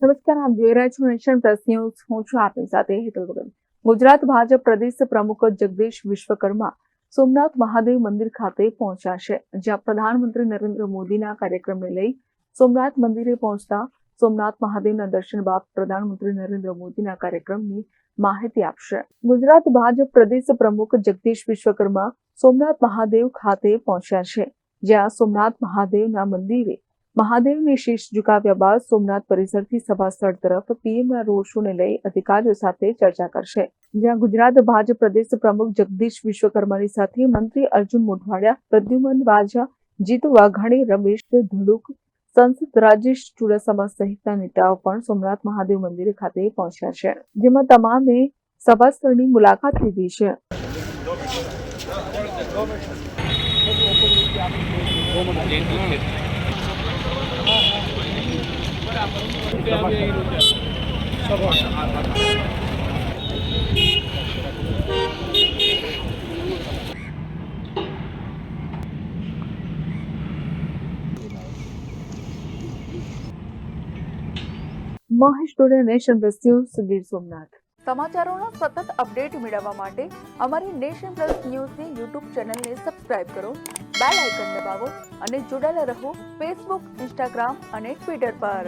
નમસ્કાર, આપ જોઈ રહ્યા છો નેશન પ્લસ ન્યૂઝ. હું છું આપની સાથે હેતલ વગર. ગુજરાત ભાજપ પ્રદેશ પ્રમુખ જગદીશ વિશ્વકર્મા સોમનાથ મહાદેવ મંદિર ખાતે પહોંચ્યા છે, જ્યાં પ્રધાનમંત્રી નરેન્દ્ર મોદીના કાર્યક્રમને લઈ સોમનાથ મંદિરે પહોંચતા સોમનાથ મહાદેવના દર્શન બાદ પ્રધાનમંત્રી નરેન્દ્ર મોદીના કાર્યક્રમની માહિતી આપશે. ગુજરાત ભાજપ પ્રદેશ પ્રમુખ જગદીશ વિશ્વકર્મા સોમનાથ મહાદેવ ખાતે પહોંચ્યા છે, જ્યાં સોમનાથ મહાદેવના મંદિરે મહાદેવને શીશ ઝુકાવ્યા બાદ સોમનાથ પરિસરથી સભા સ્થળ તરફ પીએમના રોડ શોને લઈ અધિકારીઓ સાથે ચર્ચા કરશે. જ્યાં ગુજરાત ભાજપ પ્રદેશ પ્રમુખ જગદીશ વિશ્વકર્માની સાથે મંત્રી અર્જુન મોઢવાડિયા, પ્રદ્યુમન વાજા, જીતુ વાઘાણી, રમેશ ધડુક, સંસદ રાજેશ ચુડાસમા સહિતના નેતાઓ પણ સોમનાથ મહાદેવ મંદિર ખાતે પહોંચ્યા છે, જેમાં તમામે સભા સ્થળની મુલાકાત લીધી છે. Mahesh Tode, nation plus news, Gir Somnath. સમાચારોના સતત અપડેટ મેળવવા માટે અમારી નેશન પ્લસ ન્યૂઝની યુટ્યુબ ચેનલને સબસ્ક્રાઇબ કરો, બેલ આઇકન દબાવો અને જોડાયેલા રહો ફેસબુક, ઇન્સ્ટાગ્રામ અને ટ્વિટર પર.